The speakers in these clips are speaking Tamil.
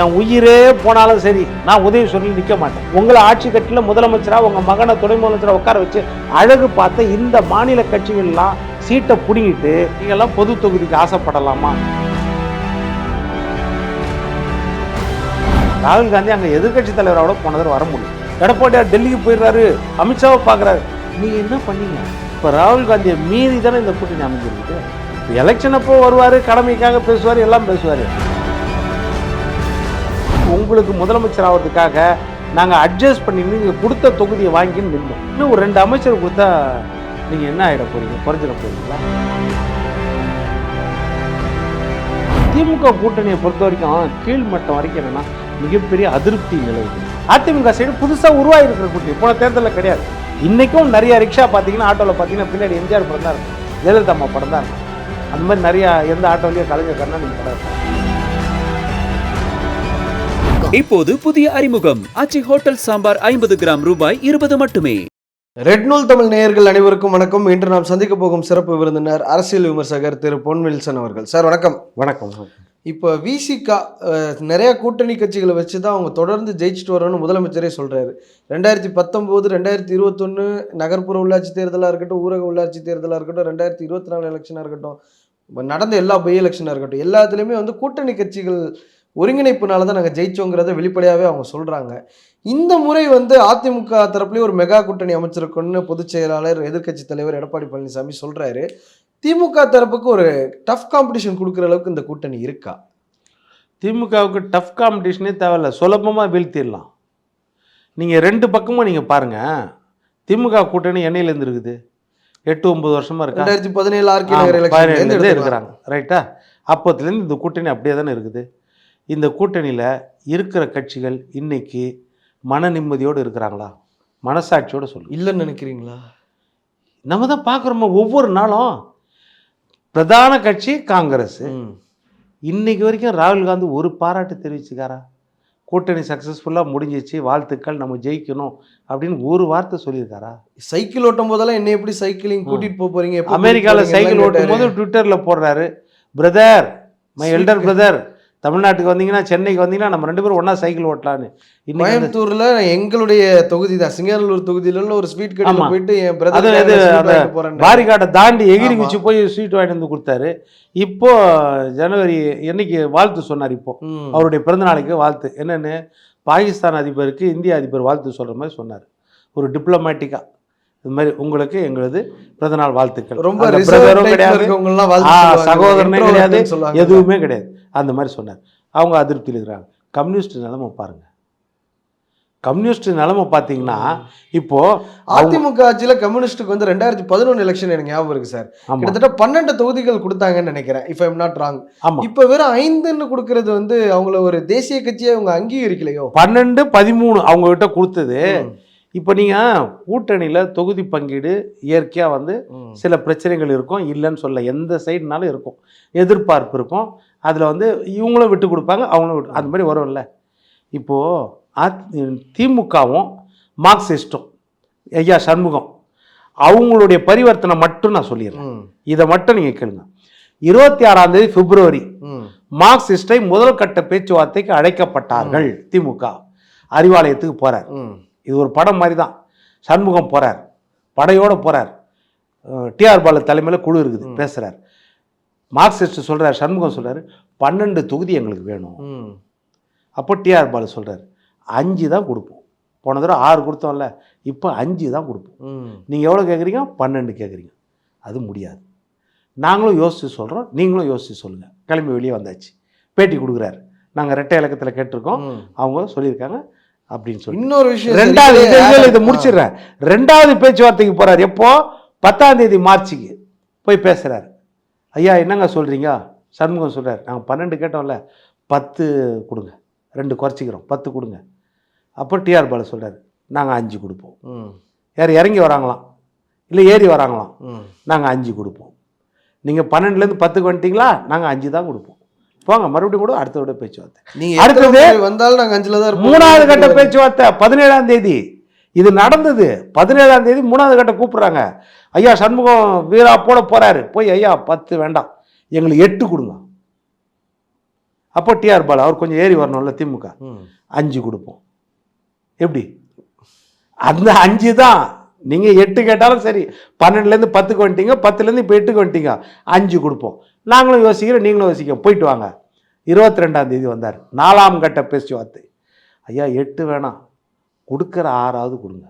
என் உயிரே போனாலும் சரி நான் உதவி சொல்லி நிற்க மாட்டேன். உங்களை ஆட்சி கட்டில முதலமைச்சராக உங்கள் மகனை துணை முதலமைச்சராக உட்கார வச்சு அழகு பார்த்த இந்த மாநில கட்சிகள்லாம் சீட்டை பிடிங்கிட்டு நீங்கள்லாம் பொது தொகுதிக்கு ஆசைப்படலாமா? ராகுல் காந்தி அங்கே எதிர்கட்சி தலைவரோட போனதர் வர முடியும். எடப்பாடியார் டெல்லிக்கு போயிடுறாரு, அமித்ஷாவை பார்க்குறாரு. நீங்கள் என்ன பண்ணீங்க? இப்போ ராகுல் காந்தியை மீறி தானே இந்த கூட்டணி அமைஞ்சிருக்கு. இப்போ எலெக்ஷன் அப்போ வருவார், கடமைக்காக பேசுவார், எல்லாம் பேசுவார். உங்களுக்கு முதலமைச்சர் ஆகிறதுக்காக நாங்கள் அட்ஜஸ்ட் பண்ணி நீங்கள் கொடுத்த தொகுதியை வாங்கின்னு நின்றோம். இன்னும் ஒரு 2 அமைச்சர் கொடுத்தா நீங்கள் என்ன ஆகிட போறீங்க? குறைஞ்சிட போறீங்களா? திமுக கூட்டணியை பொறுத்த வரைக்கும் கீழ்மட்டம் வரைக்கும் என்னன்னா மிகப்பெரிய அதிருப்தி நிலவுது. அதிமுக சைடு புதுசாக உருவாகிருக்கிற கூட்டணி போன தேர்தலில் கிடையாது. இன்னைக்கும் நிறைய ரிக்ஷா பார்த்தீங்கன்னா, ஆட்டோவில் பார்த்தீங்கன்னா பின்னாடி எம்ஜிஆர் படம் தான் இருக்கும், ஜெயலலிதா அம்மா படம் தான் இருக்கும். அந்த மாதிரி நிறையா எந்த ஆட்டோலையும் கலைஞர் கருணாநிதி படம் இருக்கும். இப்போது புதிய அறிமுகம் ஆச்சி ஹோட்டல் சாம்பார் 50 கிராம் ரூபாய் 20 மட்டுமே. ரெட் நூல் தமிழ் நேயர்கள் அனைவருக்கும் வணக்கம். இன்று நாம் சந்திக்க போகும் சிறப்பு விருந்தினர் அரசியல் விமர்சகர் திரு பொன் வில்சன் அவர்கள். சார் வணக்கம். வணக்கம். இப்போ விசிகா நிறைய கூட்டணி கட்சிகளை வச்சு தான் அவங்க தொடர்ந்து ஜெயிச்சுட்டு வரணும்னு முதலமைச்சரே சொல்றாரு. 2019, 2021 நகர்ப்புற உள்ளாட்சி தேர்தலாக இருக்கட்டும், ஊரக உள்ளாட்சி தேர்தலாக இருக்கட்டும், 2024 எலெக்ஷனாக இருக்கட்டும், நடந்த எல்லா பை எலெக்ஷனாக இருக்கட்டும், எல்லாத்துலேயுமே கூட்டணி கட்சிகள் ஒருங்கிணைப்புனால தான் நாங்கள் ஜெயிச்சோங்கிறத வெளிப்படையாகவே அவங்க சொல்கிறாங்க. இந்த முறை அதிமுக தரப்புலேயே ஒரு மெகா கூட்டணி அமைச்சிருக்குன்னு பொதுச் செயலாளர் எதிர்க்கட்சி தலைவர் எடப்பாடி பழனிசாமி சொல்கிறாரு. திமுக தரப்புக்கு ஒரு டஃப் காம்படிஷன் கொடுக்குற அளவுக்கு இந்த கூட்டணி இருக்கா? திமுகவுக்கு டஃப் காம்படிஷனே தேவையில்ல, சுலபமாக வீழ்த்திடலாம். நீங்கள் 2 பக்கமும் நீங்கள் பாருங்கள். திமுக கூட்டணி என்னையிலேருந்து இருக்குது? 8-9 வருஷமாக இருக்கா? 2017 இருக்கிறாங்க, ரைட்டா? அப்போத்துலேருந்து இந்த கூட்டணி அப்படியே தானே இருக்குது. இந்த கூட்டணியில் இருக்கிற கட்சிகள் இன்னைக்கு மன நிம்மதியோடு இருக்கிறாங்களா? மனசாட்சியோடு சொல்லுங்கள். இல்லைன்னு நினைக்கிறீங்களா? நம்ம தான் பார்க்குறோமா ஒவ்வொரு நாளும். பிரதான கட்சி காங்கிரஸ். இன்னைக்கு வரைக்கும் ராகுல் காந்தி ஒரு பாராட்டு தெரிவிச்சுக்காரா? கூட்டணி சக்ஸஸ்ஃபுல்லாக முடிஞ்சிச்சு, வாழ்த்துக்கள், நம்ம ஜெயிக்கணும் அப்படின்னு ஒரு வார்த்தை சொல்லியிருக்காரா? சைக்கிள் ஓட்டும் போதெல்லாம் என்ன எப்படி சைக்கிளிங் கூட்டிகிட்டு போகிறீங்க? அமெரிக்காவில் சைக்கிள் ஓட்டும் போது ட்விட்டரில் போடுறாரு, பிரதர், மை எல்டர் பிரதர், தமிழ்நாட்டுக்கு வந்தீங்கன்னா, சென்னைக்கு வந்தீங்கன்னா நம்ம 2 பேரும் ஒன்றா சைக்கிள் ஓட்டலான்னு. கோயம்புத்தூர்ல எங்களுடைய தொகுதி தான், சிங்காநல்லூர் தொகுதியில ஒரு ஸ்வீட் கடையில் போயிட்டு என் பிரதர் பாரிகாட்டை தாண்டி எகிரி குச்சி போய் ஸ்வீட் வாங்கிட்டு வந்து கொடுத்தாரு. இப்போ ஜனவரி என்னைக்கு வாழ்த்து சொன்னார். இப்போ அவருடைய பிறந்த நாளைக்கு வாழ்த்து என்னன்னு பாகிஸ்தான் அதிபருக்கு இந்திய அதிபர் வாழ்த்து சொல்கிற மாதிரி சொன்னார். ஒரு டிப்ளமேட்டிக்காக இது மாதிரி உங்களுக்கு எங்களது பிறந்தநாள் வாழ்த்துக்கள். ரொம்ப கிடையாது, சகோதரனே கிடையாது, எதுவுமே கிடையாது. அந்த மாதிரி சொன்னார். அவங்க அதிருப்தியில் இருக்கிறாங்க. கம்யூனிஸ்ட் நிலைமை பாருங்கள். கம்யூனிஸ்ட் நிலைமை பார்த்தீங்கன்னா இப்போ அதிமுக ஆட்சியில் கம்யூனிஸ்டுக்கு 2011 எலெக்ஷன் எனக்கு ஞாபகம் இருக்கு சார். கிட்டத்தட்ட 12 தொகுதிகள் கொடுத்தாங்கன்னு நினைக்கிறேன், if I am not wrong. இப்போ வெறும் 5ன்னு கொடுக்கறது அவங்கள ஒரு தேசிய கட்சியை அவங்க அங்கீகரிக்கலையோ? 12, 13 அவங்க கிட்ட கொடுத்தது. இப்போ நீங்கள் கூட்டணியில் தொகுதி பங்கீடு இயற்கையாக சில பிரச்சனைகள் இருக்கும், இல்லைன்னு சொல்ல, எந்த சைடுனாலும் இருக்கும், எதிர்பார்ப்பு இருக்கும். அதில் இவங்களும் விட்டு கொடுப்பாங்க, அவங்களும் விட்டு, அந்த மாதிரி வரும்ல. இப்போது திமுகவும் மார்க்சிஸ்டும் ஐயா சண்முகம் அவங்களுடைய பரிவர்த்தனை மட்டும் நான் சொல்லிடுறேன். இதை மட்டும் நீங்கள் கேளுங்க. 26ஆம் தேதி பிப்ரவரி மார்க்சிஸ்டை முதல் கட்ட பேச்சுவார்த்தைக்கு அழைக்கப்பட்டார்கள். திமுக அறிவாலயத்துக்கு போகிறார். இது ஒரு படம் மாதிரி தான். சண்முகம் போகிறார், படையோடு போகிறார். டிஆர் பாலு தலைமையில் குழு இருக்குது, பேசுகிறார். மார்க்சிஸ்ட் சொல்கிறார், சண்முகம் சொல்கிறார், 12 தொகுதி எங்களுக்கு வேணும். அப்போ டிஆர் பாலு சொல்கிறார், 5 தான் கொடுப்போம். போன தடவை 6 கொடுத்தோம்ல, இப்போ 5 தான் கொடுப்போம். நீங்கள் எவ்வளோ கேட்குறீங்க? 12 கேட்குறீங்க. அது முடியாது. நாங்களும் யோசித்து சொல்கிறோம், நீங்களும் யோசித்து சொல்லுங்கள். கிளம்பி வெளியே வந்தாச்சு. பேட்டி கொடுக்குறாரு, நாங்கள் ரெட்டை இலக்கத்தில் கேட்டிருக்கோம், அவங்க சொல்லியிருக்காங்க அப்படின்னு சொல்லி. இன்னொரு விஷயம், 2வது இதை முடிச்சிடுறேன். 2வது பேச்சுவார்த்தைக்கு போகிறார். எப்போ? 10ஆம் தேதி மார்ச்சுக்கு போய் பேசுகிறார். ஐயா என்னங்க சொல்கிறீங்க? சண்முகம் சொல்கிறார், நாங்கள் 12 கேட்டோம்ல, 10 கொடுங்க, 2 குறைச்சிக்கிறோம், 10 கொடுங்க. அப்போ டிஆர் பாலு சொல்கிறார், நாங்கள் 5 கொடுப்போம். யார் இறங்கி வராங்களாம், இல்லை ஏறி வராங்களாம், நாங்கள் 5 கொடுப்போம். நீங்கள் 12லேருந்து 10க்கு வந்துட்டீங்களா, நாங்கள் 5 தான் கொடுப்போம். போங்க, மறுபடியும் கூட அடுத்த விட பேச்சுவார்த்தை. அடுத்தது வந்தாலும் நாங்கள் 5ல் தான். 3வது கட்ட பேச்சுவார்த்தை 17ஆம் தேதி இது நடந்தது. 17ஆம் தேதி 3வது கட்ட கூப்பிட்றாங்க. ஐயா சண்முகம் வீரா போட போறாரு. போய் ஐயா 10 வேண்டாம், எங்களுக்கு 8 கொடுங்க. அப்போ டிஆர் பாலு அவர் கொஞ்சம் ஏறி வரணும்ல திமுக 5 கொடுப்போம். எப்படி அந்த 5 தான். நீங்கள் 8 கேட்டாலும் சரி, 12லேருந்து 10க்கு வந்துட்டீங்க, 10லேருந்து இப்போ 8க்கு வந்துட்டீங்க, 5 கொடுப்போம். நாங்களும் யோசிக்கிறோம், நீங்களும் யோசிக்க, போயிட்டு வாங்க. 22ஆம் தேதி வந்தார், 4ஆம் கட்ட பேச்சுவார்த்தை. ஐயா 8 வேணாம், கொடுக்குற 6ஆவது கொடுங்க.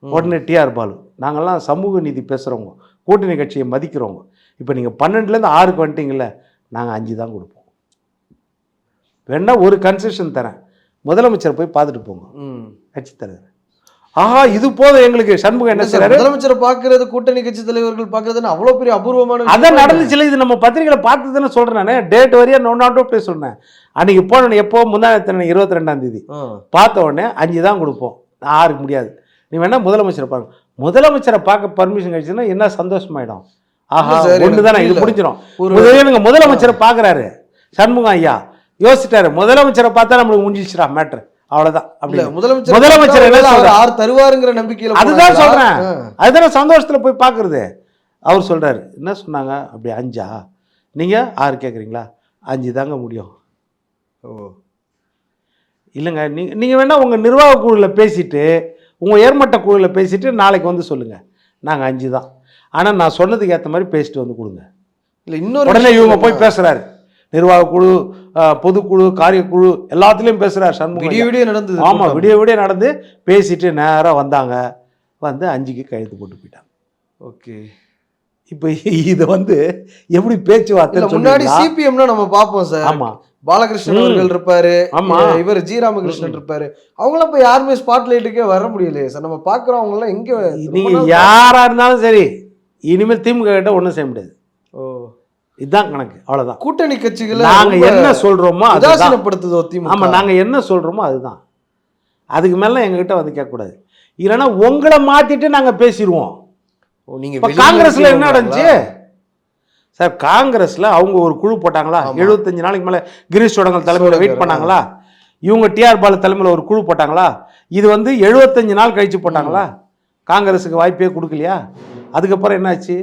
உடனே டிஆர் பாலு, நாங்கள்லாம் சமூக நீதி பேசுகிறவங்க, கூட்டணி கட்சியை மதிக்கிறவங்க, இப்போ நீங்கள் 12லேருந்து 6க்கு வந்துட்டீங்களே, நாங்கள் 5 தான் கொடுப்போம். வேணா ஒரு கன்செஷன் தரேன், முதலமைச்சர் போய் பார்த்துட்டு போங்க கட்சி தலைவர். ஆஹா இது போதும் எங்களுக்கு. சண்முகம் என்ன செய்றாரு, முதலமைச்சரை பார்க்கறது கூட்டணி கட்சி தலைவர்கள் பார்க்கறதுன்னு அவ்வளோ பெரிய அபூர்வமான அதான் நடந்துச்சுல. இது நம்ம பத்திரிகையில பார்த்துதானே சொல்றேன் நானு. டேட் வரையா நோண்டாட்டோ போய் சொன்னேன். அன்னைக்கு போன எப்போ முந்தானத்தனை 22ஆம் தேதி பார்த்த உடனே 5 தான் கொடுப்போம், 6க்கு முடியாது. நீ வேணா முதலமைச்சரை பாருங்க. முதலமைச்சரை பார்க்க பர்மிஷன் கிடைச்சுன்னா என்ன சந்தோஷமாயிடும். ஆஹா ஒண்ணுதானே இது முடிஞ்சிடும். முதலமைச்சரை பார்க்கறாரு சண்முகம் ஐயா, யோசிச்சிட்டாரு, முதலமைச்சரை பார்த்தா நம்மளுக்கு முடிஞ்சிச்சுடா மேட்ரு, அவ்வளவுதான். அப்படி முதலமைச்சர் ஆறு தருவாருங்கிற நம்பிக்கையில அதுதான் சொல்றேன். அதுதானே சந்தோஷத்துல போய் பாக்குறது. அவர் சொல்றாரு, என்ன சொன்னாங்க அப்படி 5ஆ, நீங்க 6 கேட்குறீங்களா, 5 தாங்க முடியும். ஓ இல்லைங்க, நீங்க வேணா உங்க நிர்வாக குழுவில் பேசிட்டு, உங்க உயர்மட்ட குழுவில் பேசிட்டு நாளைக்கு வந்து சொல்லுங்க, நாங்கள் 5 தான். ஆனால் நான் சொன்னதுக்கு ஏற்ற மாதிரி பேசிட்டு வந்து கொடுங்க. இல்லை இன்னொரு உடனே இவங்க போய் பேசுறாரு, நிர்வாக குழு, பொதுக்குழு, காரியக்குழு எல்லாத்துலேயும் பேசுகிறார் சண்முகம். விடிய நடந்தது. ஆமாம், விடிய நடந்து பேசிட்டு நேராக வந்தாங்க, வந்து 5க்கு கையெழுத்து போட்டு போயிட்டாங்க. ஓகே, இப்போ இது வந்து எப்படி பேச்சுவார்த்தை? முன்னாடி சிபிஎம்னா நம்ம பார்ப்போம் சார். ஆமாம், பாலகிருஷ்ணன் அவர்கள் இருப்பாரு, ஆமா இவர் ஜி ராமகிருஷ்ணன் இருப்பாரு. அவங்களாம் இப்போ யாருமே ஸ்பாட் லைட்டுக்கே வர முடியலையே சார். நம்ம பார்க்குறோம் அவங்களாம் எங்கே. நீங்கள் யாராக இருந்தாலும் சரி, இனிமேல் திமுக கிட்ட ஒன்றும் செய்ய முடியாது. ஓ இதுதான் கணக்கு, அவ்வளவுதான். கூட்டணி கட்சிகளை நாங்க என்ன சொல்றோமோ உதாசீனப்படுத்துதோ திமுக. ஆமா, நாங்க என்ன சொல்றோமோ அதுதான். அதுக்கு மேல எங்ககிட்ட வந்து கேட்க கூடாது. இல்லைன்னா உங்களை மாத்திட்டு நாங்க பேசிடுவோம். நீங்க காங்கிரஸ்ல என்ன நடந்துச்சு சார்? காங்கிரஸ்ல அவங்க ஒரு குழு போட்டாங்களா, 75 நாளைக்கு மேல கிரீஷ் சோடங்கல் தலைமையில வெயிட் பண்ணாங்களா? இவங்க டிஆர் பாலு தலைமையில ஒரு குழு போட்டாங்களா? இது வந்து 75 நாள் கழிச்சு போட்டாங்களா? காங்கிரஸுக்கு வாய்ப்பே கொடுக்கலையா? அதுக்கப்புறம் என்னாச்சு?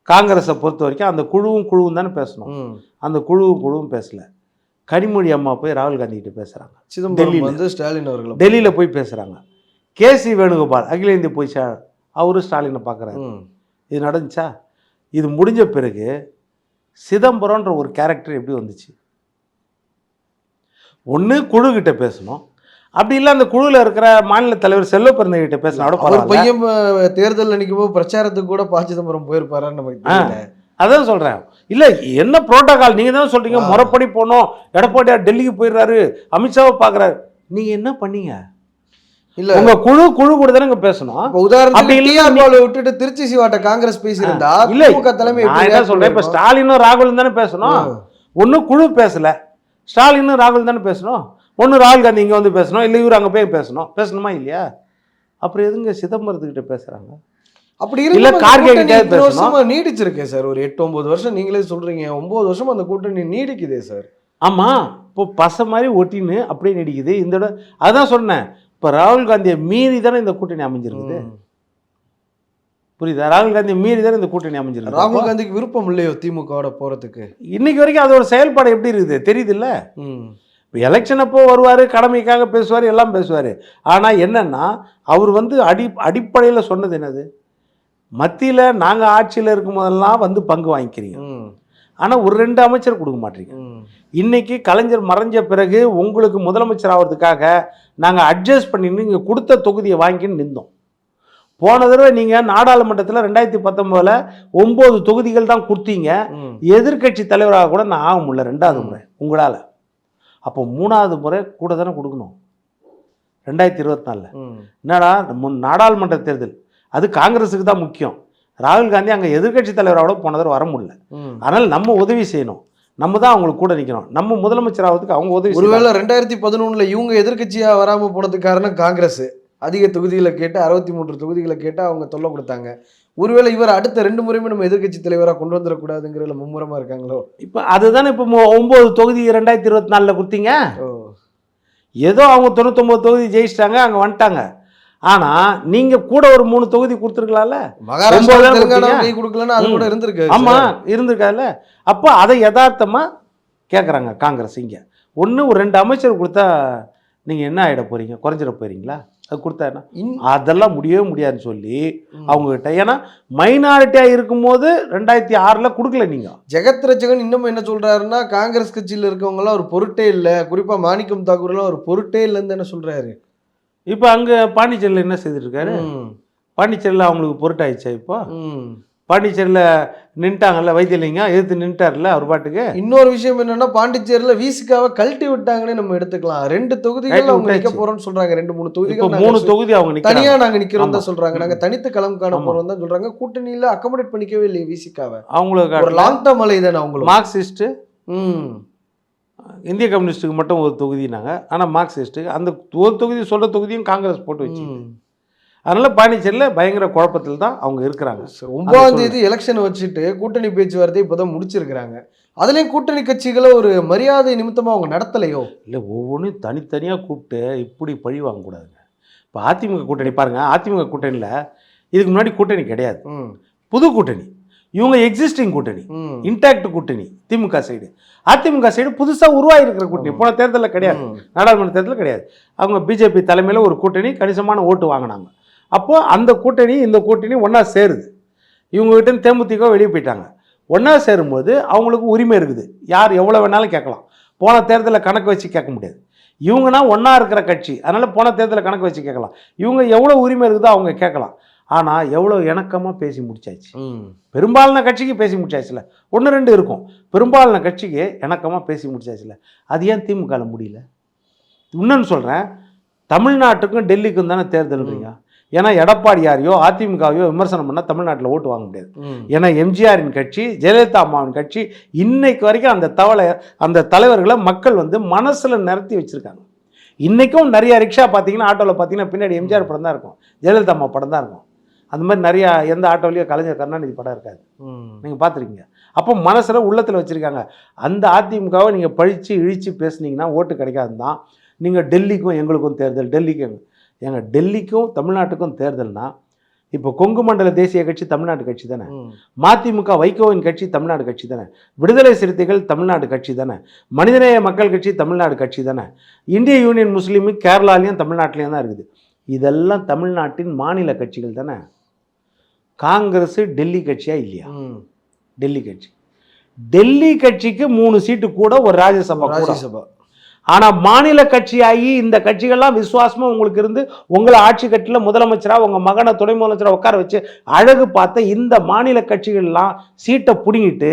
காங்கிரஸை பொறுத்த வரைக்கும் அந்த குழுவும் தானே பேசணும். அந்த குழுவும் பேசல. கனிமொழி அம்மா போய் ராகுல் காந்தி கிட்ட பேசுறாங்க, சிதம்பரம் வந்து ஸ்டாலின் அவர்கள் டெல்லியில போய் பேசுறாங்க. கேசி வேணுகோபால் அகில இந்திய போய் அவரு ஸ்டாலினை பார்க்குறாரு. இது நடந்துச்சா? இது முடிஞ்ச பிறகு சிதம்பரம்ன்ற ஒரு கேரக்டர் எப்படி வந்துச்சு? ஒன்று குழு கிட்ட பேசணும், அப்படி இல்லை அந்த குழுவில் இருக்கிற மாநில தலைவர் செல்வ பிறந்த கிட்ட பேசினா. பையன் தேர்தல் நிற்கும் போது பிரச்சாரத்துக்கு கூட ப. சிதம்பரம் போயிருப்பாரான்னு நமக்கு அதான் சொல்றேன். இல்லை என்ன புரோட்டோகால் நீங்க தான் சொல்றீங்க, முறைப்படி போனோம். எடப்பாடியார் டெல்லிக்கு போயிடுறாரு, அமித்ஷாவை பார்க்குறாரு. நீங்க என்ன பண்ணீங்க? இல்ல உங்க குழு கூட தானே பேசணும். உதாரணத்துக்கு விட்டுட்டு திருச்சி சிவாட்ட காங்கிரஸ் பேசியிருந்தா இல்ல தலைமை என்ன சொல்றேன், இப்ப ஸ்டாலினும் ராகுலும் தானே பேசணும். ஒன்னும் குழு பேசல, ஸ்டாலினும் ராகுல் தானே பேசணும். ஒன்று ராகுல் காந்தி இங்கே வந்து பேசணும், இல்லை இவர் அங்கே போய் பேசணுமா இல்லையா? அப்புறம் எதுங்க சிதம்பரத்துக்கிட்ட பேசுறாங்க? அப்படி இல்லை கார்கே நீடிச்சிருக்கேன் சார். ஒரு 8-9 வருஷம் நீங்களே சொல்றீங்க, 9 வருஷம் அந்த கூட்டணி நீடிக்குதே சார். ஆமா, இப்போ பசை மாதிரி ஒட்டின்னு அப்படியே நீடிக்குது. இந்த அதான் சொன்னேன், இப்போ ராகுல் காந்தியை மீறி தானே இந்த கூட்டணி அமைஞ்சிருக்குது. புரியுதா? ராகுல் காந்தியை மீறி தானே இந்த கூட்டணி அமைஞ்சிருக்கு. ராகுல் காந்திக்கு விருப்பம் இல்லையோ திமுகவோட போறதுக்கு? இன்னைக்கு வரைக்கும் அதோட செயல்பாடு எப்படி இருக்குது தெரியுது இல்லை? இப்போ எலெக்ஷன் அப்போ வருவார், கடமைக்காக பேசுவார், எல்லாம் பேசுவார். ஆனால் என்னன்னா அவர் வந்து அடிப்படையில் சொன்னது என்னது, மத்தியில் நாங்கள் ஆட்சியில் இருக்கும் போதெல்லாம் வந்து பங்கு வாங்கிக்கிறீங்க, ஆனால் ஒரு 2 அமைச்சர் கொடுக்க மாட்டீங்க. இன்னைக்கு கலைஞர் மறைஞ்ச பிறகு உங்களுக்கு முதலமைச்சர் ஆகிறதுக்காக நாங்கள் அட்ஜஸ்ட் பண்ணின்னு இங்கே கொடுத்த தொகுதியை வாங்கின்னு நின்றோம். போன தடவை நீங்கள் நாடாளுமன்றத்தில் 2019 9 தொகுதிகள் தான் கொடுத்தீங்க. எதிர்கட்சி தலைவராக கூட நான் ஆக முடியல 2வது முறை உங்களால். அப்போ 3வது முறை கூட தானே கொடுக்கணும் 2024. என்னடா நாடாளுமன்ற தேர்தல் அது காங்கிரஸுக்கு தான் முக்கியம். ராகுல் காந்தி அங்கே எதிர்கட்சி தலைவரோட போன தடவை வர முடியல. அதனால் நம்ம உதவி செய்யணும், நம்ம தான் அவங்களுக்கு கூட நிற்கணும். நம்ம முதலமைச்சர் ஆகிறதுக்கு அவங்க உதவி. ஒருவேளை 2011 இவங்க எதிர்கட்சியாக வராமல் போனதுக்கு காரணம் காங்கிரஸ் அதிக தொகுதிகளை கேட்டு 63 தொகுதிகளை கேட்டு அவங்க தொல்லை கொடுத்தாங்க. ஒருவேளை இவர் அடுத்த 2 முறையுமே நம்ம எதிர்கட்சி தலைவராக கொண்டு வந்துடக்கூடாதுங்கிறதுல மும்முரமாக இருக்காங்களோ? இப்போ அதுதானே இப்போ 9 தொகுதி 2024 கொடுத்தீங்க. ஏதோ அவங்க 99 தொகுதி ஜெயிச்சிட்டாங்க, அங்கே வந்துட்டாங்க. ஆனால் நீங்கள் கூட ஒரு 3 தொகுதி கொடுத்துருக்கலாம்ல. மகாராஷ்டிரா கொடுக்கலன்னா அது கூட இருந்திருக்கு. ஆமாம் இருந்திருக்காதுல்ல. அப்போ அதை யதார்த்தமாக கேட்குறாங்க காங்கிரஸ். இங்கே ஒன்று ஒரு 2 அமைச்சர் கொடுத்தா நீங்கள் என்ன ஆகிட போகிறீங்க, குறைஞ்சிட போகிறீங்களா? அது கொடுத்தா என்ன? அதெல்லாம் முடியவே முடியாதுன்னு சொல்லி அவங்ககிட்ட, ஏன்னா மைனாரிட்டியாக இருக்கும்போது 2006 கொடுக்கல. நீங்கள் ஜெகத் ரட்சகன் இன்னமும் என்ன சொல்றாருன்னா, காங்கிரஸ் கட்சியில் இருக்கவங்கலாம் ஒரு பொருட்டே இல்லை, குறிப்பா மாணிக்கம் தாக்கூர்லாம் ஒரு பொருட்டே இல்லைன்னு என்ன சொல்றாரு. இப்போ அங்கே பாண்டிச்சேரியில் என்ன செய்துருக்காரு? பாண்டிச்சேரியில் அவங்களுக்கு பொருட்டாயிடுச்சா? இப்போ பாண்டிச்சேரியில் நின்ட்டாங்கல்ல, வைத்தியலிங்கம் எதிர்த்து நின்ட்டார்ல அவர் பாட்டுக்கு. இன்னொரு விஷயம் என்னன்னா, பாண்டிச்சேரியில் விசிகாவை கழட்டி விட்டாங்கன்னு நம்ம எடுத்துக்கலாம். 2 தொகுதிகள் அவங்க நிக்க போறோம்னு சொல்றாங்க. 2-3 தொகுதிகள், 3 தொகுதி அவங்க தனியா நாங்க நிக்கிறோம் தான் சொல்றாங்க. நாங்க தனித்து களம் காண போறோம் தான் சொல்றாங்க. கூட்டணியில அக்கமடேட் பண்ணிக்கவே இல்லையே விசிகாவை. அவங்களுக்கு ஒரு லாங் டர்ம் அலை தானே அவங்களுக்கு. மார்க்சிஸ்ட் இந்திய கம்யூனிஸ்ட்டுக்கு மட்டும் ஒரு தொகுதினாங்க. ஆனால் மார்க்சிஸ்ட்டுக்கு அந்த ஒரு தொகுதி சொல்கிற தொகுதியும் காங்கிரஸ் போட்டு வச்சு. அதனால பாண்டிச்சேரியில் பயங்கர குழப்பத்தில் தான் அவங்க இருக்கிறாங்க. 9ஆம் தேதி எலெக்ஷன் வச்சுட்டு கூட்டணி பேச்சுவார்த்தை இப்போதான் முடிச்சிருக்கிறாங்க. அதுலேயும் கூட்டணி கட்சிகளை ஒரு மரியாதை நிமித்தமாக அவங்க நடத்தலையோ? இல்லை, ஒவ்வொன்றும் தனித்தனியாக கூப்பிட்டு இப்படி பழி வாங்கக்கூடாதுங்க. இப்போ அதிமுக கூட்டணி பாருங்க, அதிமுக கூட்டணியில் இதுக்கு முன்னாடி கூட்டணி கிடையாது, புது கூட்டணி. இவங்க எக்ஸிஸ்டிங் கூட்டணி, இன்டாக்ட் கூட்டணி. திமுக சைடு, அதிமுக சைடு புதுசாக உருவாகிருக்கிற கூட்டணி. போன தேர்தலில் கிடையாது, நாடாளுமன்ற தேர்தலில் கிடையாது. அவங்க பிஜேபி தலைமையில் ஒரு கூட்டணி கணிசமான ஓட்டு வாங்கினாங்க. அப்போது அந்த கூட்டணி இந்த கூட்டணி ஒன்றா சேருது. இவங்ககிட்ட தேமுதிக வெளியே போயிட்டாங்க. ஒன்றா சேரும்போது அவங்களுக்கு உரிமை இருக்குது, யார் எவ்வளோ வேணாலும் கேட்கலாம். போன தேர்தலில் கணக்கு வச்சு கேட்க முடியாது. இவங்கன்னா ஒன்றா இருக்கிற கட்சி, அதனால் போன தேர்தலில் கணக்கு வச்சு கேட்கலாம். இவங்க எவ்வளோ உரிமை இருக்குதோ அவங்க கேட்கலாம். ஆனால் எவ்வளோ இணக்கமாக பேசி முடிச்சாச்சு. பெரும்பாலான கட்சிக்கு பேசி முடிச்சாச்சுல. 1-2 இருக்கும், பெரும்பாலான கட்சிக்கு இணக்கமாக பேசி முடிச்சாச்சுல. அது ஏன் திமுகவில் முடியல? இன்னொன்று சொல்கிறேன், தமிழ்நாட்டுக்கும் டெல்லிக்கும் தானே தேர்தல்றீங்க. ஏன்னா எடப்பாடியாரையோ அதிமுகவையோ விமர்சனம் பண்ணால் தமிழ்நாட்டில் ஓட்டு வாங்க முடியாது. ஏன்னா எம்ஜிஆரின் கட்சி, ஜெயலலிதா அம்மாவின் கட்சி, இன்னைக்கு வரைக்கும் அந்த தலைவர்களை மக்கள் மனசில் நிறுத்தி வச்சுருக்காங்க. இன்றைக்கும் நிறைய ரிக்ஷா பார்த்தீங்கன்னா, ஆட்டோவில் பார்த்தீங்கன்னா பின்னாடி எம்ஜிஆர் படம் தான் இருக்கும், ஜெயலலிதா அம்மா படம் தான் இருக்கும். அந்த மாதிரி நிறையா எந்த ஆட்டோலையோ கலைஞர் கருணாநிதி படம் இருக்காது, நீங்கள் பார்த்துருக்கீங்க. அப்போ மனசில் உள்ளத்தில் வச்சுருக்காங்க. அந்த அதிமுகவை நீங்கள் பழித்து இழித்து பேசுனீங்கன்னா ஓட்டு கிடைக்காது தான். நீங்கள் டெல்லிக்கும் எங்களுக்கும் தேர்தல், டெல்லிக்கும் தமிழ்நாட்டுக்கும் தேர்தல்னா, இப்போ கொங்கு மண்டல தேசிய கட்சி தமிழ்நாடு கட்சி தானே, மதிமுக வைகோவின் கட்சி தமிழ்நாடு கட்சி தானே, விடுதலை சிறுத்தைகள் தமிழ்நாடு கட்சி தானே, மனிதநேய மக்கள் கட்சி தமிழ்நாடு கட்சி தானே, இந்திய யூனியன் முஸ்லீம் கேரளாலையும் தமிழ்நாட்டிலையும் தான் இருக்குது. இதெல்லாம் தமிழ்நாட்டின் மாநில கட்சிகள் தானே. காங்கிரஸ் டெல்லி கட்சியா இல்லையா? டெல்லி கட்சிக்கு 3 சீட்டு கூட ஒரு ராஜ்யசபா. ஆனால் மாநில கட்சியாகி இந்த கட்சிகள்லாம் விசுவாசமாக உங்களுக்கு இருந்து உங்களை ஆட்சி கட்டில் முதலமைச்சராக உங்கள் மகனை துணை முதலமைச்சராக உட்கார வச்சு அழகு பார்த்த இந்த மாநில கட்சிகள்லாம் சீட்டை பிடுங்கிட்டு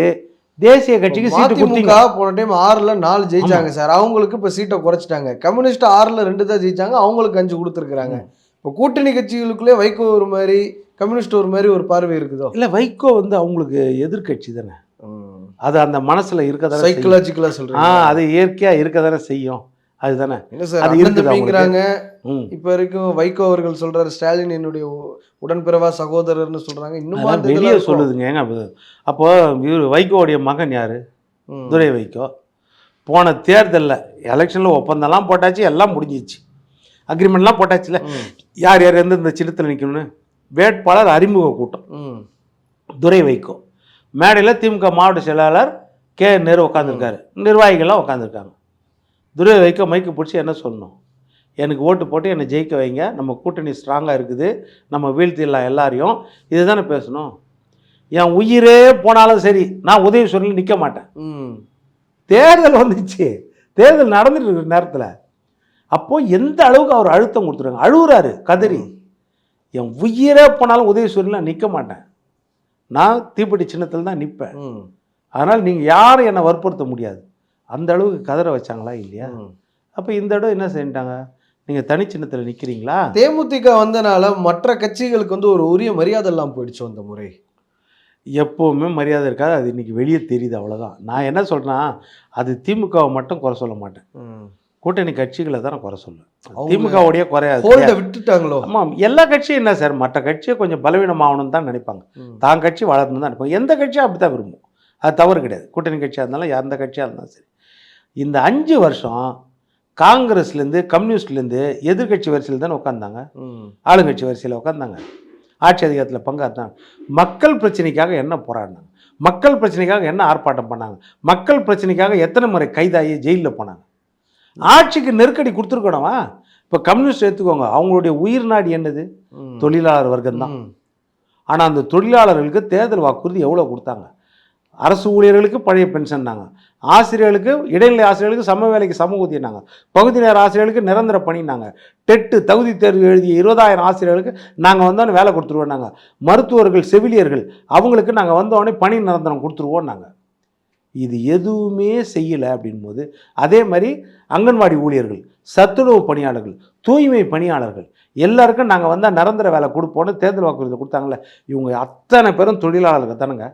தேசிய கட்சிக்கு சீட்டு கொடுத்தீங்க. போன டைம் 6ல் 4 ஜெயிச்சாங்க சார். அவங்களுக்கு இப்போ சீட்டை குறைச்சிட்டாங்க. கம்யூனிஸ்ட் 6ல் 2 தான் ஜெயிச்சாங்க, அவங்களுக்கு 5 கொடுத்துருக்குறாங்க. இப்போ கூட்டணி கட்சிகளுக்குள்ளே வைகோ ஒரு மாதிரி, கம்யூனிஸ்ட் ஒரு மாதிரி ஒரு பார்வை இருக்குதோ? இல்லை, வைகோ அவங்களுக்கு எதிர்கட்சி தானே, அது அந்த மனசில் இருக்கதானே, சைக்கலாஜிக்கலாக சொல்கிறேன். அது இயற்கையாக இருக்க தானே செய்யும். அதுதானே அது இருக்குதுங்கிறாங்க. இப்போ வரைக்கும் வைகோ அவர்கள் சொல்கிறார், ஸ்டாலின் என்னுடைய உடன்பிறவா சகோதரர்னு சொல்கிறாங்க. இன்னும் வெளியே சொல்லுதுங்க. ஏங்க அப்போ இவர் வைகோவுடைய மகன் யார்? துரை வைகோ. போன தேர்தலில் எலெக்ஷனில் ஒப்பந்தம்லாம் போட்டாச்சு, எல்லாம் முடிஞ்சிச்சு, அக்ரிமெண்ட்லாம் போட்டாச்சுல. யார் யார் எந்தெந்த சின்னத்தில் நிற்கணும்னு வேட்பாளர் அறிமுக கூட்டம். துரை வைகோ மேடையில் திமுக மாவட்ட செயலாளர் கே நேரு உட்காந்துருக்காரு, நிர்வாகிகள்லாம் உட்காந்துருக்காங்க. துரை வைகோ மைக்கு பிடிச்சி என்ன சொல்லணும்? எனக்கு ஓட்டு போட்டு என்னை ஜெயிக்க வைங்க, நம்ம கூட்டணி ஸ்ட்ராங்காக இருக்குது, நம்ம வீழ்த்திடலாம் எல்லாரையும், இதுதானே பேசணும். என் உயிரே போனாலும் சரி நான் உதவி சொல்லி நிற்க மாட்டேன். தேர்தல் வந்துச்சு, தேர்தல் நடந்துட்டு இருக்கிற நேரத்தில் அப்போது எந்த அளவுக்கு அவர் அழுத்தம் கொடுத்துருக்காங்க. அழுகுறாரு கதறி, என் உயிரே போனாலும் உதவி சொல்லலாம் நிற்க மாட்டேன், நான் தீப்பெட்டி சின்னத்தில் தான் நிற்பேன், அதனால் நீங்கள் யாரும் என்னை வற்புறுத்த முடியாது. அந்த அளவுக்கு கதற வச்சாங்களா இல்லையா? அப்போ இந்த இடம் என்ன செஞ்சிட்டாங்க? நீங்கள் தனி சின்னத்தில் நிற்கிறீங்களா? தேமுதிக வந்தனால மற்ற கட்சிகளுக்கு ஒரு உரிய மரியாதை எல்லாம் போயிடுச்சு. அந்த முறை எப்போவுமே மரியாதை இருக்காது, அது இன்றைக்கி வெளியே தெரியுது, அவ்வளோதான். நான் என்ன சொல்கிறேன்னா, அது திமுகவை மட்டும் குறை சொல்ல மாட்டேன், கூட்டணி கட்சிகளை தான் குறை சொல்லுவேன். திமுகவுடைய குறையாது விட்டுட்டாங்களோ? ஆமாம், எல்லா கட்சியும் என்ன சார், மற்ற கட்சியை கொஞ்சம் பலவீனமாகணும்னு தான் நினைப்பாங்க, தான் கட்சி வளரணும்னு தான் நினைப்பாங்க. எந்த கட்சியும் அப்படி தான் விரும்பும், அது தவறு கிடையாது. கூட்டணி கட்சியாக இருந்தாலும் எந்த கட்சியாக இருந்தாலும் சரி. இந்த 5 வருஷம் காங்கிரஸ்லேருந்து கம்யூனிஸ்ட்லேருந்து எதிர்கட்சி வரிசையில் தானே உட்காந்தாங்க, ஆளுங்கட்சி வரிசையில் உட்காந்தாங்க, ஆட்சி அதிகாரத்தில் பங்காற்றாங்க. மக்கள் பிரச்சனைக்காக என்ன போராடினாங்க? மக்கள் பிரச்சனைக்காக என்ன ஆர்ப்பாட்டம் பண்ணாங்க? மக்கள் பிரச்சனைக்காக எத்தனை முறை கைதாகி ஜெயிலில் போனாங்க? ஆட்சிக்கு நெருக்கடி கொடுத்துருக்கணுமா? இப்போ கம்யூனிஸ்ட் எடுத்துக்கோங்க, அவங்களுடைய உயிர் நாடி என்னது? தொழிலாளர் வர்க்கம் தான். ஆனால் அந்த தொழிலாளர்களுக்கு தேர்தல் வாக்குறுதி எவ்வளோ கொடுத்தாங்க? அரசு ஊழியர்களுக்கு பழைய பென்ஷன்னாங்க, ஆசிரியர்களுக்கு இடைநிலை ஆசிரியர்களுக்கு சம வேலைக்கு சம ஊதியனாங்க, பகுதி நேர ஆசிரியர்களுக்கு நிரந்தர பணினாங்க, டெட்டு தகுதி தேர்வு எழுதிய 20,000 ஆசிரியர்களுக்கு நாங்கள் வந்தோடனே வேலை கொடுத்துருவோம் நாங்கள், மருத்துவர்கள் செவிலியர்கள் அவங்களுக்கு நாங்கள் வந்தோடனே பணி நிரந்தரம் கொடுத்துருவோம் நாங்கள். இது எதுவுமே செய்யலை அப்படின்போது, அதே மாதிரி அங்கன்வாடி ஊழியர்கள், சத்துணவு பணியாளர்கள், தூய்மை பணியாளர்கள் எல்லாருக்கும் நாங்கள் வந்தால் நிரந்தர வேலை கொடுப்போன்னு தேர்தல் வாக்குறுதி கொடுத்தாங்களே, இவங்க அத்தனை பேரும் தொழிலாளர்கள் தானுங்க.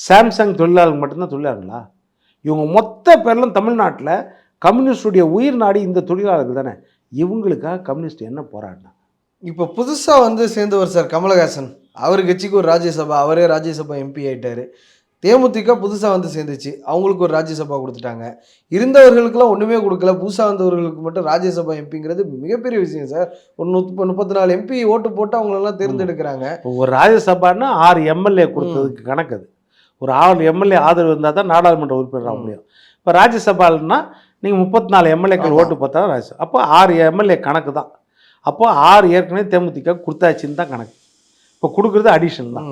சாம்சங் தொழிலாளர்கள் மட்டும்தான் தொழிலாளர்களா? இவங்க மொத்த பேர்லாம் தமிழ்நாட்டில் கம்யூனிஸ்டுடைய உயிர் நாடி இந்த தொழிலாளர்கள் தானே. இவங்களுக்காக கம்யூனிஸ்ட் என்ன போராடினா? இப்போ புதுசாக சேர்ந்தவர் சார் கமலஹாசன், அவர் கட்சிக்கு ஒரு ராஜ்யசபா, அவரே ராஜ்யசபா எம்பி ஆகிட்டார். தேமுதிக புதுசாக சேர்ந்துச்சு, அவங்களுக்கு ஒரு ராஜ்யசபா கொடுத்துட்டாங்க. இருந்தவர்களுக்கெல்லாம் ஒன்றுமே கொடுக்கல, புதுசாக வந்தவர்களுக்கு மட்டும் ராஜ்யசபா எம்பிங்கிறது மிகப்பெரிய விஷயம் சார். ஒரு 34 எம்பி ஓட்டு போட்டு அவங்களெல்லாம் தேர்ந்தெடுக்கிறாங்க. ஒரு ராஜ்யசபான்னா 6 எம்எல்ஏ கொடுத்ததுக்கு கணக்கு. அது ஒரு 6 எம்எல்ஏ ஆதரவு இருந்தால் தான் நாடாளுமன்ற உறுப்பினர் ஆக முடியும். இப்போ ராஜ்யசபால்னா நீங்கள் 34 எம்எல்ஏக்கள் ஓட்டு பார்த்தா ராஜ்யசபா, அப்போ 6 எம்எல்ஏ கணக்கு தான். அப்போ 6 ஏற்கனவே தேமுதிக கொடுத்தாச்சின்னு தான் கணக்கு. இப்போ கொடுக்குறது அடிஷன் தான்.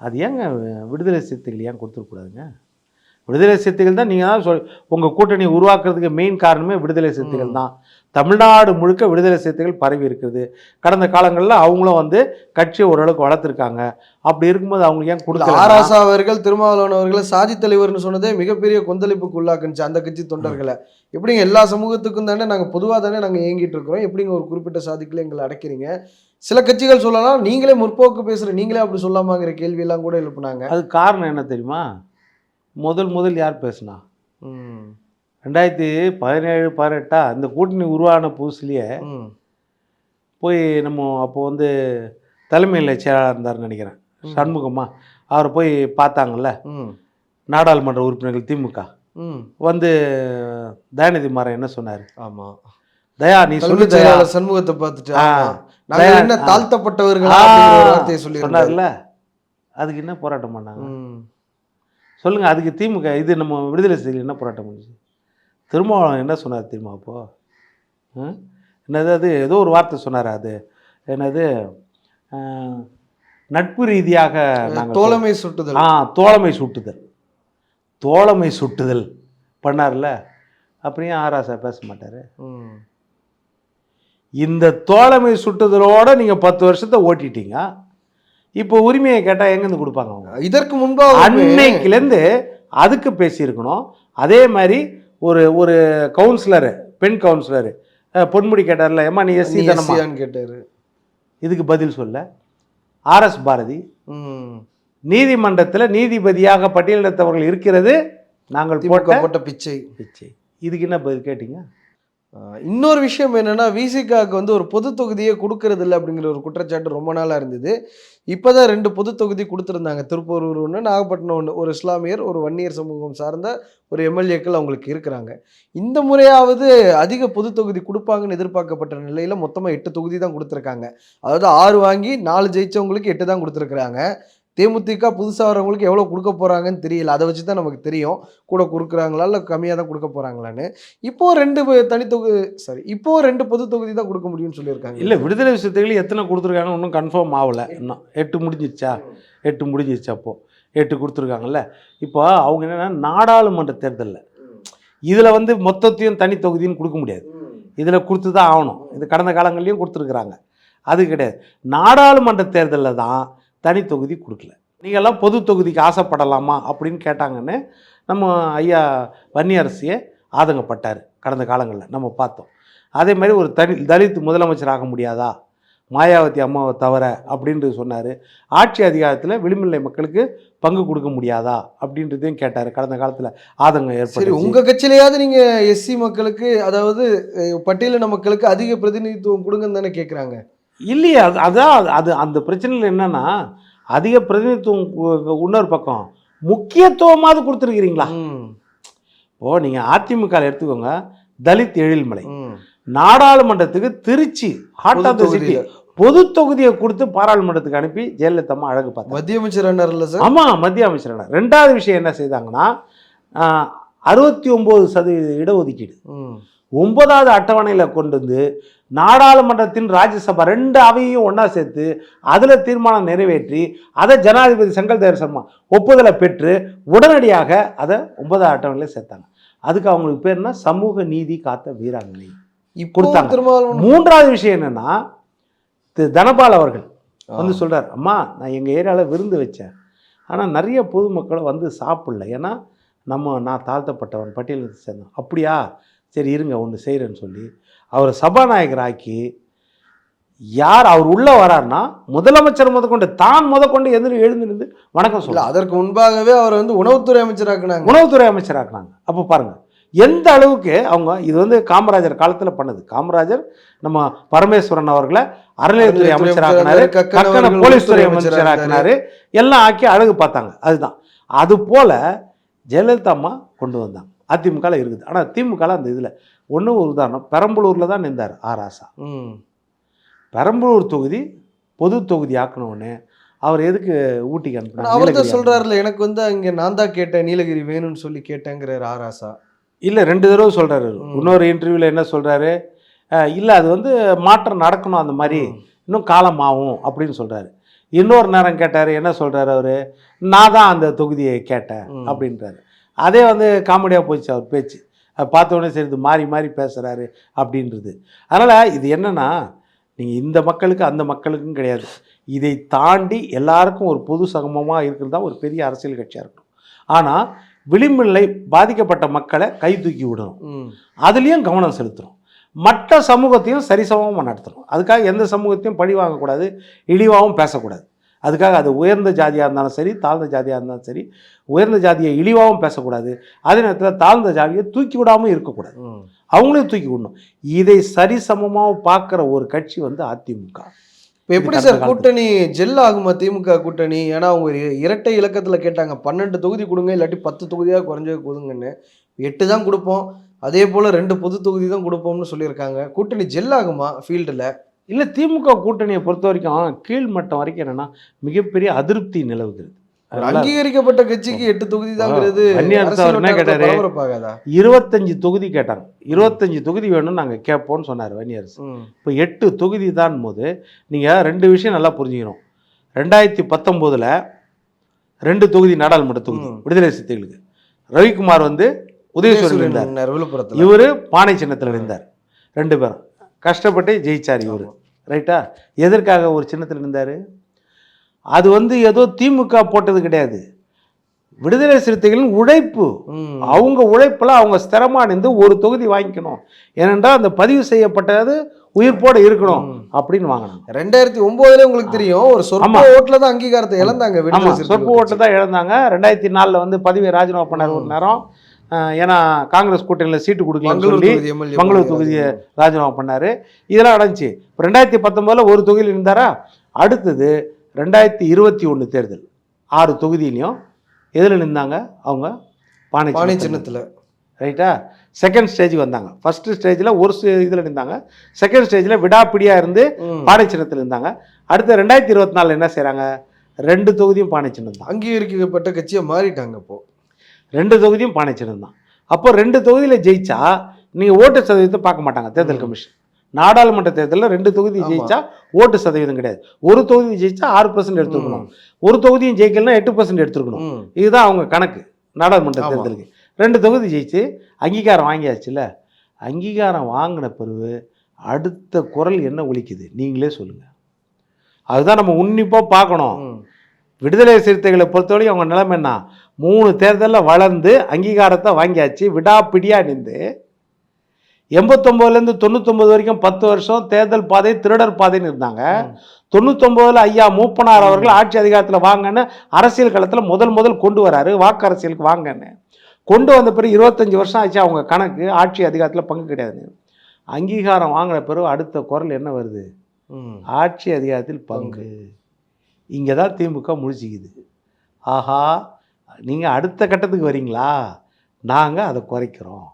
அது ஏங்க விடுதலை சிறுத்தைகள் ஏன் கொடுத்துருக்கூடாதுங்க? விடுதலை சிறுத்தைகள் தான் நீங்கள் தான் உங்கள் கூட்டணி உருவாக்குறதுக்கு மெயின் காரணமே விடுதலை சிறுத்தைகள் தான். தமிழ்நாடு முழுக்க விடுதலை சிறுத்தைகள் பரவி இருக்குது. கடந்த காலங்களில் அவங்களும் கட்சியை ஓரளவுக்கு வளர்த்துருக்காங்க. அப்படி இருக்கும்போது அவங்களுக்கு ஏன் கொடுக்கல? ஆராசா அவர்கள் திருமாவளவன் அவர்களை சாதி தலைவர்னு சொன்னதே மிகப்பெரிய கொந்தளிப்புக்கு உள்ளாக்குச்சு அந்த கட்சி தொண்டர்களை. எப்படிங்க எல்லா சமூகத்துக்கும் தானே நாங்கள் பொதுவாக தானே நாங்கள் இயங்கிட்டு இருக்கிறோம், எப்படிங்க ஒரு குறிப்பிட்ட சாதிக்குள்ளே எங்களை அடைக்கிறீங்க? சில கட்சிகள் சொல்லலாம், நீங்களே முற்போக்கு பேசுகிற நீங்களே அப்படி சொல்லாமாங்கிற கேள்வியெல்லாம் கூட எழுப்புனாங்க. அது காரணம் என்ன தெரியுமா? முதல் யார் பேசுனா? 2017-18 இந்த கூட்டணி உருவான புதுசுலேயே போய் நம்ம அப்போ தலைமையில் செயலாளர் இருந்தார்னு நினைக்கிறேன், சண்முகமா, அவரை போய் பார்த்தாங்கல்ல நாடாளுமன்ற உறுப்பினர்கள் திமுக. தயாநிதி மாறன் என்ன சொன்னார்? ஆமாம், தயா நீ சொல்லு, சண்முகத்தை பார்த்துட்டு என்ன தாழ்த்தப்பட்டவர்கள் சொன்னார்ல, அதுக்கு என்ன போராட்டம் பண்ணாங்க சொல்லுங்க? அதுக்கு திமுக இது நம்ம விடுதலை சிறுத்தைகள் என்ன போராட்டம் பண்ணுச்சு? திருமாவளவன் என்ன சொன்னார் தெரியுமா? அப்போ என்னது அது ஏதோ ஒரு வார்த்தை சொன்னார், அது என்னது நட்பு ரீதியாக தோழமை சுட்டுதல். தோழமை சுட்டுதல் பண்ணார்ல. அப்படியே ஆராசா பேச மாட்டார்? இந்த தோழமை சுட்டுதலோட நீங்கள் 10 வருஷத்தை ஓட்டிட்டீங்க. இப்போ உரிமையை கேட்டால் எங்கேருந்து கொடுப்பாங்க அவங்க? இதற்கு முன்பாக அன்னைக்குலேருந்து அதுக்கு பேசியிருக்கணும். அதே மாதிரி ஒரு கவுன்சிலரு, பெண் கவுன்சிலரு பொன்முடி கேட்டார்ல, ஏமா நீ எஸ்சி தானமான்னு கேட்டார். இதுக்கு பதில் சொல்ல RS பாரதி நீதிமன்றத்தில் நீதிபதியாக பட்டியலிடத்தவர்கள் இருக்கிறது நாங்கள் போட்ட பிச்சை. இதுக்கு என்ன பதில் கேட்டீங்க? இன்னொரு விஷயம் என்னன்னா, விசிகாவுக்கு ஒரு பொது தொகுதியே கொடுக்கறது இல்லை அப்படிங்கிற ஒரு குற்றச்சாட்டு ரொம்ப நாளாக இருந்தது. இப்போதான் 2 பொது தொகுதி கொடுத்துருந்தாங்க, திருப்பூரூர் ஒன்று, நாகப்பட்டினம் ஒன்று. ஒரு இஸ்லாமியர், ஒரு வன்னியர் சமூகம் சார்ந்த ஒரு எம்எல்ஏக்கள் அவங்களுக்கு இருக்கிறாங்க. இந்த முறையாவது அதிக பொது தொகுதி கொடுப்பாங்கன்னு எதிர்பார்க்கப்பட்ட நிலையில் மொத்தமாக 8 தொகுதி தான் கொடுத்துருக்காங்க. அதாவது 6 வாங்கி 4 ஜெயிச்சவங்களுக்கு 8 தான் கொடுத்துருக்குறாங்க. தேமுதிக புதுசாக வரவங்களுக்கு எவ்வளோ கொடுக்க போகிறாங்கன்னு தெரியல. அதை வச்சு தான் நமக்கு தெரியும் கூட கொடுக்குறாங்களா இல்லை கம்மியாக தான் கொடுக்க போகிறாங்களான்னு. இப்போது 2 பொது தொகுதி தான் கொடுக்க முடியும்னு சொல்லியிருக்காங்க. இல்லை, விடுதலை சிறுத்தைகள் எத்தனை கொடுத்துருக்காங்க இன்னும் கன்ஃபார்ம் ஆகலை. இன்னும் 8 முடிஞ்சிருச்சா? 8 முடிஞ்சிருச்சு. அப்போது 8 கொடுத்துருக்காங்கல்ல. இப்போ அவங்க என்னென்னா, நாடாளுமன்ற தேர்தலில் இதில் மொத்தத்தையும் தனி தொகுதின்னு கொடுக்க முடியாது, இதில் கொடுத்து தான் ஆகணும். இது கடந்த காலங்கள்லையும் கொடுத்துருக்குறாங்க. அது கிடையாது. நாடாளுமன்ற தேர்தலில் தான் தனி தொகுதி கொடுக்கல. நீங்கள்லாம் பொது தொகுதிக்கு ஆசைப்படலாமா அப்படின்னு கேட்டாங்கன்னு நம்ம ஐயா வன்னியரசியே ஆதங்கப்பட்டார் கடந்த காலங்களில் நம்ம பார்த்தோம். அதே மாதிரி ஒரு தலித் முதலமைச்சர் ஆக முடியாதா மாயாவதி அம்மாவை தவிர அப்படின்றது சொன்னார். ஆட்சி அதிகாரத்தில் விளிம்பிலை மக்களுக்கு பங்கு கொடுக்க முடியாதா அப்படின்றதையும் கேட்டார். கடந்த காலத்தில் ஆதங்கம் ஏற்பட்டு, உங்கள் கட்சியிலையாவது நீங்கள் எஸ்சி மக்களுக்கு, அதாவது பட்டியலின மக்களுக்கு அதிக பிரதிநிதித்துவம் கொடுங்கன்னு தானே கேட்குறாங்க. இல்லையா? அதான் அந்த பிரச்சனையில் என்னன்னா, அதிக பிரதிநிதித்துவம் இன்னொரு பக்கம் முக்கியத்துவமாவது கொடுத்துருக்கிறீங்களா? ஓ, நீங்கள் அதிமுக எடுத்துக்கோங்க, தலித் எழில்மலை நாடாளுமன்றத்துக்கு Tiruchi heart of the city பொது தொகுதியை கொடுத்து பாராளுமன்றத்துக்கு அனுப்பி ஜெயலலிதா அம்மா அழகு பார்த்தாங்க. மத்திய அமைச்சர் இல்ல சார்? ஆமாம், மத்திய அமைச்சர். ரெண்டாவது விஷயம் என்ன செய்தாங்கன்னா 69% இடஒதுக்கீடு 9வது அட்டவணையில் கொண்டு வந்து நாடாளுமன்றத்தின் ராஜ்யசபா 2 அவையையும் ஒன்றா சேர்த்து அதில் தீர்மானம் நிறைவேற்றி அதை ஜனாதிபதி செங்கல் தேவர் சர்மா ஒப்புதலை பெற்று உடனடியாக அதை 9வது அட்டவணையில் சேர்த்தாங்க. அதுக்கு அவங்களுக்கு பேர் என்ன? சமூக நீதி காத்த வீராங்கனை கொடுத்தாங்க. 3வது விஷயம் என்னன்னா, தனபால் அவர்கள் வந்து சொல்றார், அம்மா நான் எங்கள் ஏரியாவில் விருந்து வச்சேன், ஆனால் நிறைய பொதுமக்களை வந்து சாப்பிடல, ஏன்னா நான் தாழ்த்தப்பட்டவன், பட்டியலில் சேர்ந்தேன். அப்படியா, சரி இருங்க ஒன்று செய்கிறேன்னு சொல்லி அவர் சபாநாயகர் ஆக்கி, யார் அவர் உள்ளே வரார்னா முதலமைச்சர் முதற்கொண்டு தான் முதற்கொண்டு எழுந்து நின்று வணக்கம் சொல்ல. அதற்கு முன்பாகவே அவர் வந்து உணவுத்துறை அமைச்சராக்குனாங்க. உணவுத்துறை அமைச்சராக்குனாங்க. அப்போ பாருங்க எந்த அளவுக்கு அவங்க இது வந்து காமராஜர் காலத்தில் பண்ணது. காமராஜர் நம்ம பரமேஸ்வரன் அவர்களை அறநிலையத்துறை அமைச்சராக்கினாரு, கக்கன போலீஸ் துறை அமைச்சராக்கினாரு, எல்லாம் ஆக்கி அழகு பார்த்தாங்க. அதுதான் அது போல ஜெயலலிதா அம்மா கொண்டு வந்தாங்க. அதிமுகவில் இருக்குது. ஆனால் திமுகவில் அந்த இதில் ஒன்று ஒரு உதாரணம், பெரம்பலூரில் தான் நின்றார் ஆராசா. பெரம்பலூர் தொகுதி பொது தொகுதி ஆக்கணும்னு அவர் எதுக்கு ஊட்டிக்கு அனுப்பினார்? அவர் தான் சொல்கிறாருல, எனக்கு வந்து அங்கே நான் தான் கேட்டேன், நீலகிரி வேணும்னு சொல்லி கேட்டேங்கிறார் ஆராசா. இல்லை 2 தடவை சொல்கிறாரு. இன்னொரு இன்டர்வியூவில் என்ன சொல்கிறாரு, இல்லை அது வந்து மாற்றம் நடக்கணும், அந்த மாதிரி இன்னும் காலமாகும் அப்படின்னு சொல்கிறாரு. இன்னொரு நேரம் கேட்டார், என்ன சொல்கிறாரு அவர், நான் தான் அந்த தொகுதியை கேட்டேன் அப்படின்றாரு. அதே வந்து காமெடியாக போச்சு அவர் பேச்சு. பார்த்தோன்னே சரி இது மாறி மாறி பேசுகிறாரு அப்படின்றது. அதனால் இது என்னென்னா, நீங்கள் இந்த மக்களுக்கு அந்த மக்களுக்கும் கிடையாது, இதை தாண்டி எல்லாருக்கும் ஒரு பொது சமமாக இருக்கிறது தான் ஒரு பெரிய அரசியல் கட்சியாக இருக்கணும். ஆனால் விளிம்பில்லை பாதிக்கப்பட்ட மக்களை கை தூக்கி விடணும், அதுலேயும் கவனம் செலுத்தணும், மற்ற சமூகத்தையும் சரிசமமாக நடத்தணும். அதுக்காக எந்த சமூகத்தையும் பழி வாங்கக்கூடாது, இழிவாகவும் பேசக்கூடாது. அதுக்காக அது உயர்ந்த ஜாதியாக இருந்தாலும் சரி, தாழ்ந்த ஜாதியாக இருந்தாலும் சரி, உயர்ந்த ஜாதியை இழிவாகவும் பேசக்கூடாது, அதே நேரத்தில் தாழ்ந்த ஜாதியை தூக்கி விடாமல் இருக்கக்கூடாது, அவங்களையும் தூக்கி விடணும். இதை சரிசமமாக பார்க்குற ஒரு கட்சி வந்து அதிமுக. இப்போ எப்படி சார் கூட்டணி ஜெல் ஆகுமா திமுக கூட்டணி? ஏன்னா அவங்க இரட்டை இலக்கத்தில் கேட்டாங்க, 12 தொகுதி கொடுங்க, இல்லாட்டி 10 தொகுதியாக குறைஞ்ச கொடுங்கன்னு. 8 தான் கொடுப்போம், அதே போல் 2 பொது தொகுதி தான் கொடுப்போம்னு சொல்லியிருக்காங்க. கூட்டணி ஜெல் ஆகுமா ஃபீல்டில்? இல்லை, திமுக கூட்டணியை பொறுத்த வரைக்கும் கீழ்மட்டம் வரைக்கும் என்னென்னா மிகப்பெரிய அதிருப்தி நிலவுகிறது. அங்கீகரிக்கப்பட்ட கட்சிக்கு 8 தொகுதி தாங்கிறது என்ன கேட்டாரு, 25 தொகுதி கேட்டாங்க. 25 தொகுதி வேணும்னு நாங்கள் கேட்போம்னு சொன்னார் வன்னியரசு. இப்போ 8 தொகுதி தான் போது நீங்கள் 2 விஷயம் நல்லா புரிஞ்சுக்கணும். 2019 2 தொகுதி நாடாளுமன்ற தொகுதி விடுதலை சிறுத்தைகளுக்கு ரவிக்குமார் வந்து உதயசூரில் இருந்தார், விழுப்புரத்தில் இவர் பானை சின்னத்தில் இருந்தார். 2 பேரும் கஷ்டப்பட்டு ஜெயிச்சார் இவர், ரைட்டா? எதற்காக ஒரு சின்னத்தில் இருந்தார்? அது வந்து ஏதோ திமுக போட்டது கிடையாது, விடுதலை சிறுத்தைகளின் உழைப்பு. அவங்க உழைப்பில் அவங்க ஸ்திரமாக நின்று ஒரு தொகுதி வாங்கிக்கணும், ஏனென்றால் அந்த பதிவு செய்யப்பட்டது உயிர்ப்போடு இருக்கணும் அப்படின்னு வாங்கினாங்க. 2009 உங்களுக்கு தெரியும், ஒரு சொற்ப ஓட்டில் தான் அங்கீகாரத்தை இழந்தாங்க. சொற்ப ஓட்டில் தான் இழந்தாங்க. 2004 வந்து பதவியை ராஜினாமா பண்ணார் ஒரு நேரம். ஏன்னா காங்கிரஸ் கூட்டணியில் சீட்டு கொடுக்கலன்னு சொல்லி மங்களூர் தொகுதியை ராஜினாமா பண்ணார். இதெல்லாம் அடைஞ்சி இப்போ 2019 ஒரு தொகுதியில் இருந்தாரா. அடுத்தது 2021 தேர்தல் 6 தொகுதியிலையும் எதில் நின்றாங்க? அவங்க பானை சின்னத்தில், ரைட்டா? செகண்ட் ஸ்டேஜுக்கு வந்தாங்க. ஃபர்ஸ்ட் ஸ்டேஜில் ஒரு இதில் நின்றாங்க, செகண்ட் ஸ்டேஜில் விடாப்பிடியாக இருந்து பானை சின்னத்தில் இருந்தாங்க. அடுத்த 2024 என்ன செய்கிறாங்க? 2 தொகுதியும் பானை சின்னம் தான். அங்கீகரிக்கப்பட்ட கட்சியை மாறிட்டாங்க. இப்போது 2 தொகுதியும் பானை சின்னம் தான். அப்போ 2 தொகுதியில் ஜெயிச்சா நீங்கள் ஓட்டு சதவீதத்தை பார்க்க மாட்டாங்க தேர்தல் கமிஷன். நாடாளுமன்ற தேர்தலில் 2 தொகுதி ஜெயிச்சா ஓட்டு சதவீதம் கிடையாது. ஒரு தொகுதி ஜெயிச்சா 6% எடுத்துருக்கணும், ஒரு தொகுதியும் ஜெயிக்கலன்னா 8% எடுத்துருக்கணும். இதுதான் அவங்க கணக்கு நாடாளுமன்ற தேர்தலுக்கு. 2 தொகுதி ஜெயிச்சு அங்கீகாரம் வாங்கியாச்சுல. அங்கீகாரம் வாங்கின பிறகு அடுத்த குரல் என்ன ஒலிக்குது நீங்களே சொல்லுங்கள். அதுதான் நம்ம உன்னிப்பாக பார்க்கணும். விடுதலை சிறுத்தைகளை பொறுத்தவரைக்கும் அவங்க நிலைமை என்ன? 3 தேர்தலில் வளர்ந்து அங்கீகாரத்தை வாங்கியாச்சு, விடாப்பிடியாக நின்று 89லேருந்து 99 வரைக்கும் 10 வருஷம் தேர்தல் பாதை திருடர் பாதைன்னு இருந்தாங்க. 99 ஐயா மூப்பனார் அவர்கள் ஆட்சி அதிகாரத்தில் வாங்கன்னு அரசியல் களத்தில் முதல் கொண்டு வராரு, வாக்கு அரசியலுக்கு வாங்கன்னு கொண்டு வந்த பிறகு 25 வருஷம் ஆச்சு அவங்க கணக்கு, ஆட்சி அதிகாரத்தில் பங்கு கிடையாது. அங்கீகாரம் வாங்கின பிறகு அடுத்த குரல் என்ன வருது? ஆட்சி அதிகாரத்தில் பங்கு. இங்கே தான் திமுக முழிச்சிக்குது. ஆஹா, நீங்கள் அடுத்த கட்டத்துக்கு வரீங்களா, நாங்கள் அதை குறைக்கிறோம்.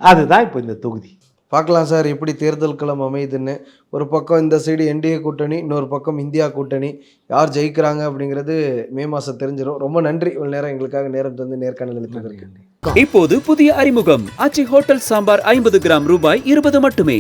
அதுதான் இப்போ இந்த தொகுதி. பார்க்கலாம் சார் எப்படி தேர்தல் களம் அமையுதுன்னு. ஒரு பக்கம் இந்த சைடு என்டிஏ கூட்டணி, இன்னொரு பக்கம் இந்தியா கூட்டணி. யார் ஜெயிக்கிறாங்க அப்படிங்கிறது மே மாதம் தெரிஞ்சிடும். ரொம்ப நன்றி இவ்வளோ நேரம் எங்களுக்காக நேரம் தந்து நேர்காணல் அளித்ததற்கு. இப்போது புதிய அறிமுகம் ஆச்சி ஹோட்டல் சாம்பார் 50 கிராம் ரூபாய் 20 மட்டுமே.